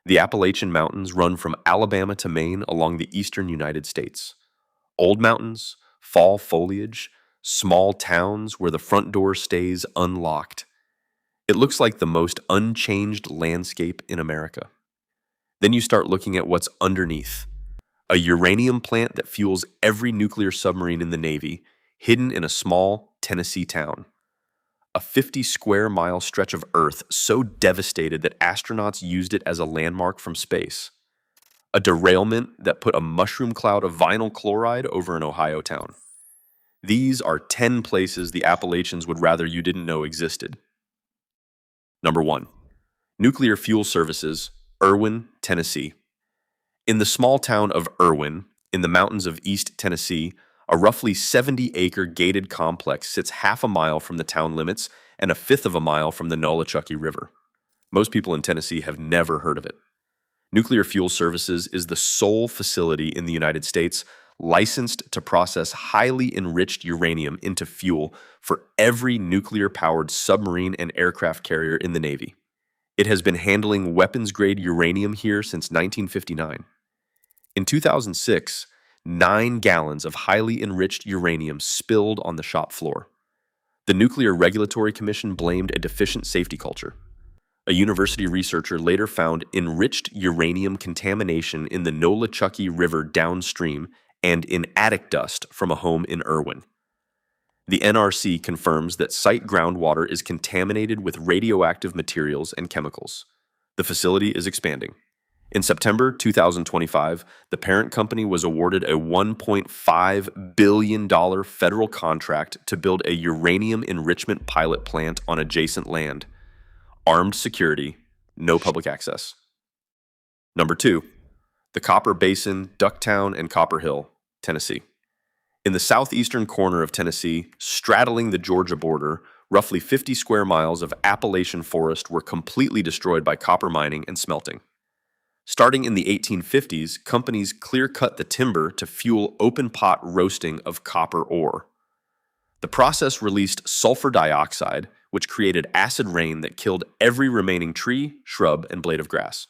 The Appalachian Mountains run from Alabama to Maine along the eastern United States. Old mountains, fall foliage, small towns where the front door stays unlocked. It looks like the most unchanged landscape in America. Then you start looking at what's underneath. A uranium plant that fuels every nuclear submarine in the Navy, hidden in a small Tennessee town. A 50 square mile stretch of Earth so devastated that astronauts used it as a landmark from space. A derailment that put a mushroom cloud of vinyl chloride over an Ohio town. These are 10 places the Appalachians would rather you didn't know existed. Number 1. Nuclear Fuel Services, Irwin, Tennessee. In the small town of Irwin, in the mountains of East Tennessee, a roughly 70-acre gated complex sits half a mile from the town limits and a fifth of a mile from the Nolichucky River. Most people in Tennessee have never heard of it. Nuclear Fuel Services is the sole facility in the United States licensed to process highly enriched uranium into fuel for every nuclear-powered submarine and aircraft carrier in the Navy. It has been handling weapons-grade uranium here since 1959. In 2006, 9 gallons of highly enriched uranium spilled on the shop floor. The Nuclear Regulatory Commission blamed a deficient safety culture. A university researcher later found enriched uranium contamination in the Nolichucky River downstream and in attic dust from a home in Irwin. The NRC confirms that site groundwater is contaminated with radioactive materials and chemicals. The facility is expanding. In September 2025, the parent company was awarded a $1.5 billion federal contract to build a uranium enrichment pilot plant on adjacent land. Armed security, no public access. Number 2, the Copper Basin, Ducktown, and Copper Hill, Tennessee. In the southeastern corner of Tennessee, straddling the Georgia border, roughly 50 square miles of Appalachian forest were completely destroyed by copper mining and smelting. Starting in the 1850s, companies clear-cut the timber to fuel open-pot roasting of copper ore. The process released sulfur dioxide, which created acid rain that killed every remaining tree, shrub, and blade of grass.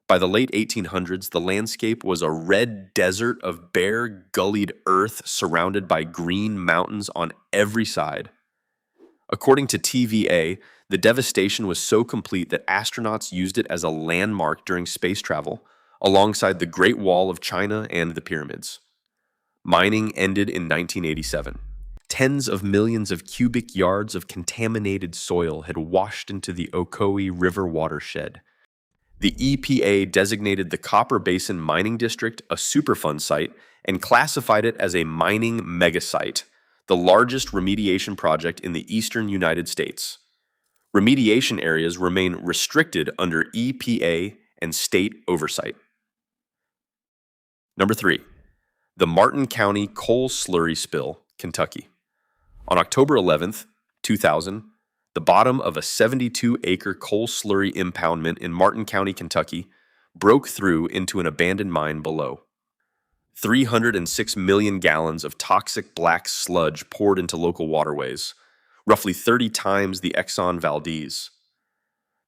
By the late 1800s, the landscape was a red desert of bare, gullied earth surrounded by green mountains on every side. According to TVA, the devastation was so complete that astronauts used it as a landmark during space travel, alongside the Great Wall of China and the pyramids. Mining ended in 1987. Tens of millions of cubic yards of contaminated soil had washed into the Ocoee River watershed. The EPA designated the Copper Basin Mining District a Superfund site and classified it as a mining megasite, the largest remediation project in the eastern United States. Remediation areas remain restricted under EPA and state oversight. Number 3, the Martin County coal slurry spill, Kentucky. On October 11th, 2000, the bottom of a 72-acre coal slurry impoundment in Martin County, Kentucky, broke through into an abandoned mine below. 306 million gallons of toxic black sludge poured into local waterways, roughly 30 times the Exxon Valdez.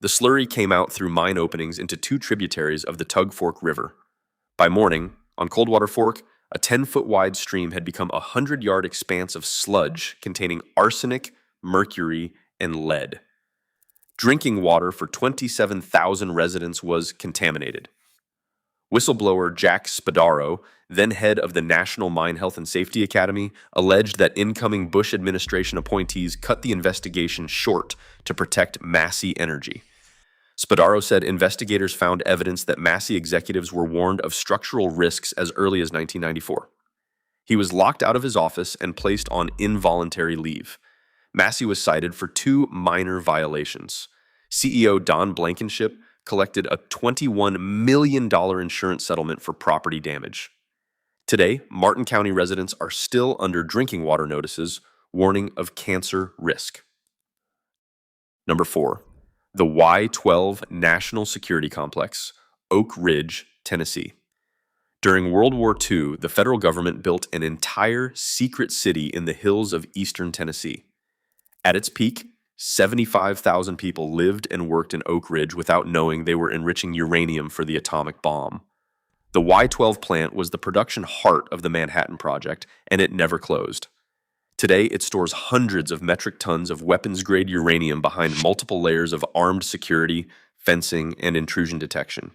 The slurry came out through mine openings into 2 tributaries of the Tug Fork River. By morning, on Coldwater Fork, a 10-foot wide stream had become a 100-yard expanse of sludge containing arsenic, mercury, and lead. Drinking water for 27,000 residents was contaminated. Whistleblower Jack Spadaro, then head of the National Mine Health and Safety Academy, alleged that incoming Bush administration appointees cut the investigation short to protect Massey Energy. Spadaro said investigators found evidence that Massey executives were warned of structural risks as early as 1994. He was locked out of his office and placed on involuntary leave. Massey was cited for 2 minor violations. CEO Don Blankenship collected a $21 million insurance settlement for property damage. Today, Martin County residents are still under drinking water notices, warning of cancer risk. Number 4, the Y-12 National Security Complex, Oak Ridge, Tennessee. During World War II, the federal government built an entire secret city in the hills of eastern Tennessee. At its peak, 75,000 people lived and worked in Oak Ridge without knowing they were enriching uranium for the atomic bomb. The Y-12 plant was the production heart of the Manhattan Project, and it never closed. Today, it stores hundreds of metric tons of weapons-grade uranium behind multiple layers of armed security, fencing, and intrusion detection.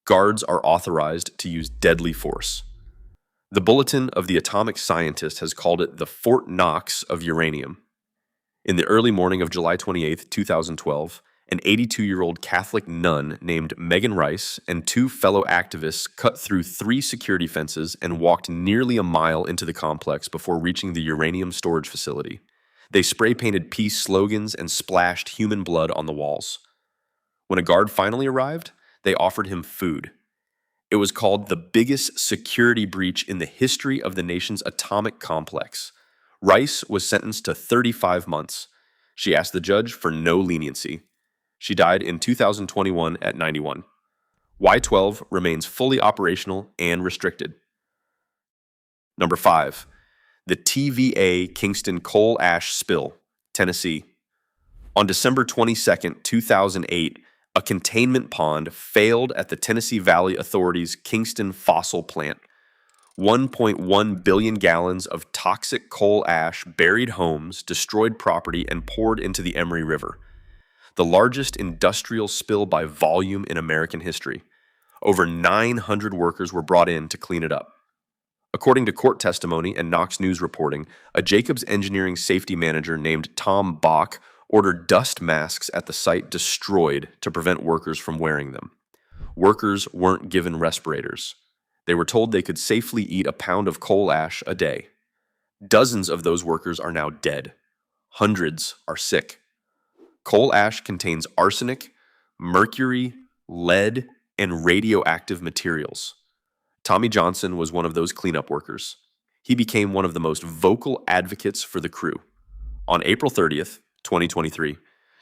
Guards are authorized to use deadly force. The Bulletin of the Atomic Scientist has called it the Fort Knox of uranium. In the early morning of July 28, 2012, an 82-year-old Catholic nun named Megan Rice and two fellow activists cut through 3 security fences and walked nearly a mile into the complex before reaching the uranium storage facility. They spray-painted peace slogans and splashed human blood on the walls. When a guard finally arrived, they offered him food. It was called the biggest security breach in the history of the nation's atomic complex. Rice was sentenced to 35 months. She asked the judge for no leniency. She died in 2021 at 91. Y-12 remains fully operational and restricted. Number 5. The TVA Kingston coal ash spill, Tennessee. On December 22, 2008, a containment pond failed at the Tennessee Valley Authority's Kingston fossil plant. 1.1 billion gallons of toxic coal ash buried homes, destroyed property, and poured into the Emery River. The largest industrial spill by volume in American history. Over 900 workers were brought in to clean it up. According to court testimony and Knox News reporting, a Jacobs Engineering safety manager named Tom Bach ordered dust masks at the site destroyed to prevent workers from wearing them. Workers weren't given respirators. They were told they could safely eat a pound of coal ash a day. Dozens of those workers are now dead. Hundreds are sick. Coal ash contains arsenic, mercury, lead, and radioactive materials. Tommy Johnson was one of those cleanup workers. He became one of the most vocal advocates for the crew. On April 30th, 2023,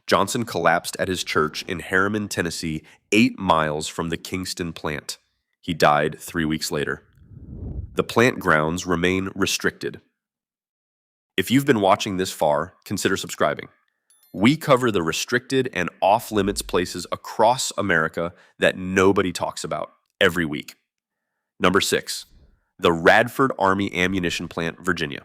Johnson collapsed at his church in Harriman, Tennessee, 8 miles from the Kingston plant. He died 3 weeks later. The plant grounds remain restricted. If you've been watching this far, consider subscribing. We cover the restricted and off-limits places across America that nobody talks about every week. Number 6, the Radford Army Ammunition Plant, Virginia.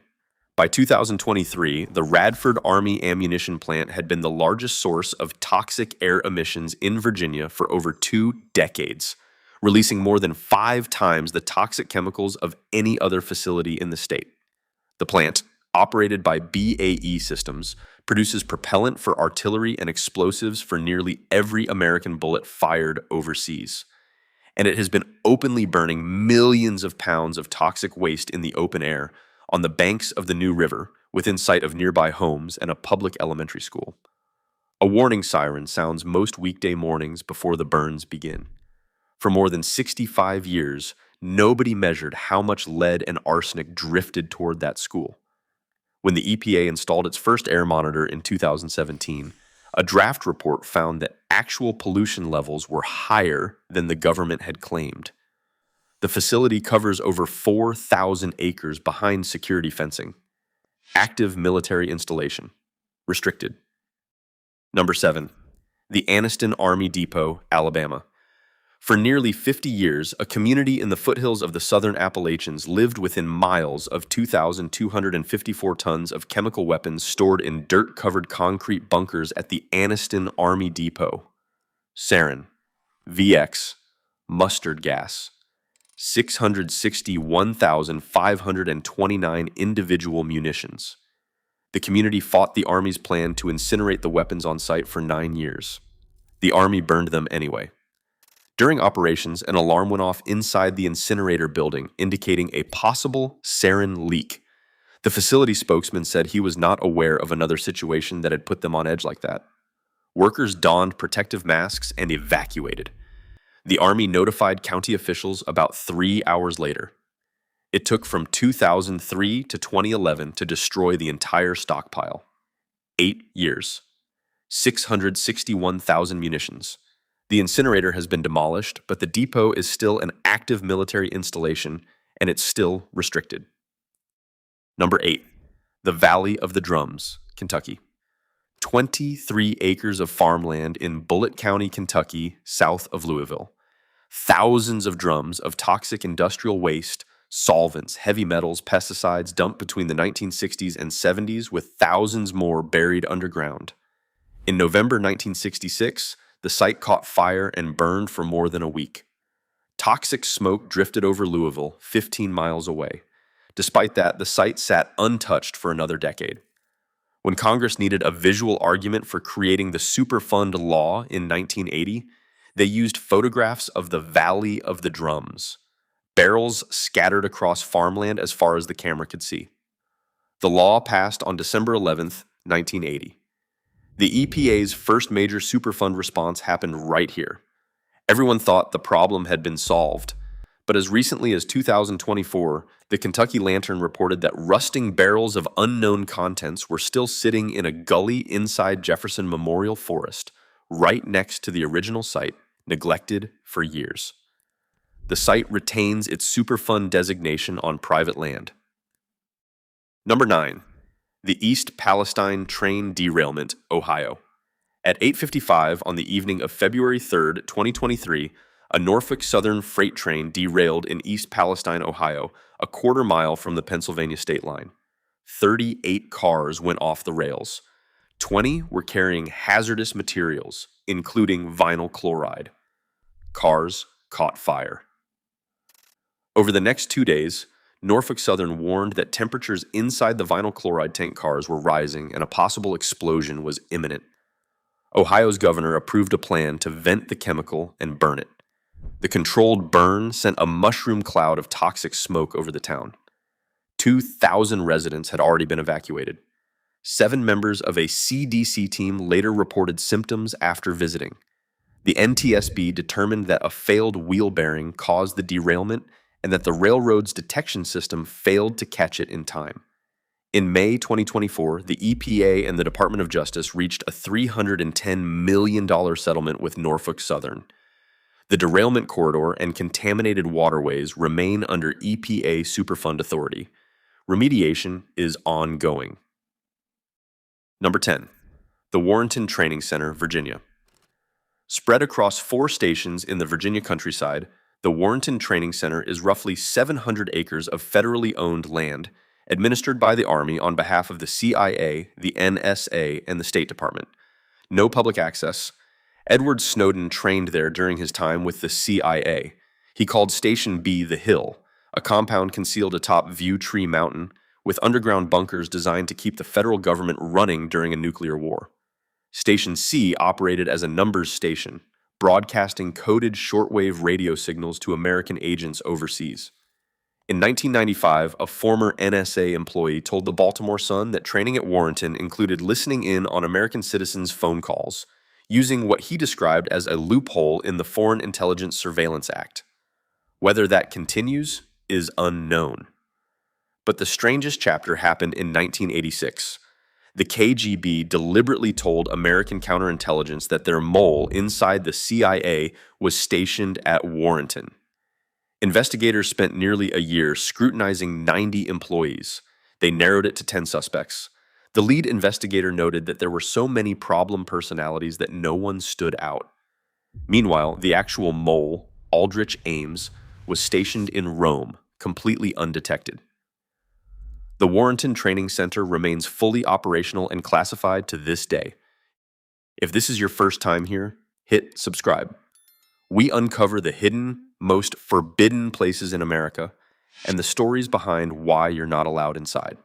By 2023, the Radford Army Ammunition Plant had been the largest source of toxic air emissions in Virginia for over 2 decades, releasing more than 5 times the toxic chemicals of any other facility in the state. The plant, operated by BAE Systems, produces propellant for artillery and explosives for nearly every American bullet fired overseas. And it has been openly burning millions of pounds of toxic waste in the open air on the banks of the New River, within sight of nearby homes and a public elementary school. A warning siren sounds most weekday mornings before the burns begin. For more than 65 years, nobody measured how much lead and arsenic drifted toward that school. When the EPA installed its first air monitor in 2017, a draft report found that actual pollution levels were higher than the government had claimed. The facility covers over 4,000 acres behind security fencing. Active military installation. Restricted. Number 7, the Anniston Army Depot, Alabama. For nearly 50 years, a community in the foothills of the southern Appalachians lived within miles of 2,254 tons of chemical weapons stored in dirt-covered concrete bunkers at the Anniston Army Depot. Sarin, VX, mustard gas, 661,529 individual munitions. The community fought the Army's plan to incinerate the weapons on site for 9 years. The Army burned them anyway. During operations, an alarm went off inside the incinerator building, indicating a possible sarin leak. The facility spokesman said he was not aware of another situation that had put them on edge like that. Workers donned protective masks and evacuated. The Army notified county officials about 3 hours later. It took from 2003 to 2011 to destroy the entire stockpile. 8 years. 661,000 munitions. The incinerator has been demolished, but the depot is still an active military installation, and it's still restricted. Number 8, the Valley of the Drums, Kentucky. 23 acres of farmland in Bullitt County, Kentucky, south of Louisville. Thousands of drums of toxic industrial waste, solvents, heavy metals, pesticides dumped between the 1960s and 70s, with thousands more buried underground. In November 1966, the site caught fire and burned for more than a week. Toxic smoke drifted over Louisville, 15 miles away. Despite that, the site sat untouched for another decade. When Congress needed a visual argument for creating the Superfund law in 1980, they used photographs of the Valley of the Drums, barrels scattered across farmland as far as the camera could see. The law passed on December 11th, 1980. The EPA's first major Superfund response happened right here. Everyone thought the problem had been solved, but as recently as 2024, the Kentucky Lantern reported that rusting barrels of unknown contents were still sitting in a gully inside Jefferson Memorial Forest, right next to the original site, neglected for years. The site retains its Superfund designation on private land. Number 9. The East Palestine train derailment, Ohio. At 8:55 on the evening of February 3rd, 2023, a Norfolk Southern freight train derailed in East Palestine, Ohio, a quarter mile from the Pennsylvania state line. 38 cars went off the rails. 20 were carrying hazardous materials, including vinyl chloride. Cars caught fire. Over the next 2 days, Norfolk Southern warned that temperatures inside the vinyl chloride tank cars were rising and a possible explosion was imminent. Ohio's governor approved a plan to vent the chemical and burn it. The controlled burn sent a mushroom cloud of toxic smoke over the town. 2,000 residents had already been evacuated. 7 members of a CDC team later reported symptoms after visiting. The NTSB determined that a failed wheel bearing caused the derailment and that the railroad's detection system failed to catch it in time. In May 2024, the EPA and the Department of Justice reached a $310 million settlement with Norfolk Southern. The derailment corridor and contaminated waterways remain under EPA Superfund authority. Remediation is ongoing. Number 10. The Warrenton Training Center, Virginia. Spread across 4 stations in the Virginia countryside, the Warrenton Training Center is roughly 700 acres of federally owned land, administered by the Army on behalf of the CIA, the NSA, and the State Department. No public access. Edward Snowden trained there during his time with the CIA. He called Station B the Hill, a compound concealed atop View Tree Mountain, with underground bunkers designed to keep the federal government running during a nuclear war. Station C operated as a numbers station, broadcasting coded shortwave radio signals to American agents overseas. In 1995, a former NSA employee told the Baltimore Sun that training at Warrenton included listening in on American citizens' phone calls, using what he described as a loophole in the Foreign Intelligence Surveillance Act. Whether that continues is unknown. But the strangest chapter happened in 1986. The KGB deliberately told American counterintelligence that their mole inside the CIA was stationed at Warrenton. Investigators spent nearly a year scrutinizing 90 employees. They narrowed it to 10 suspects. The lead investigator noted that there were so many problem personalities that no one stood out. Meanwhile, the actual mole, Aldrich Ames, was stationed in Rome, completely undetected. The Warrenton Training Center remains fully operational and classified to this day. If this is your first time here, hit subscribe. We uncover the hidden, most forbidden places in America and the stories behind why you're not allowed inside.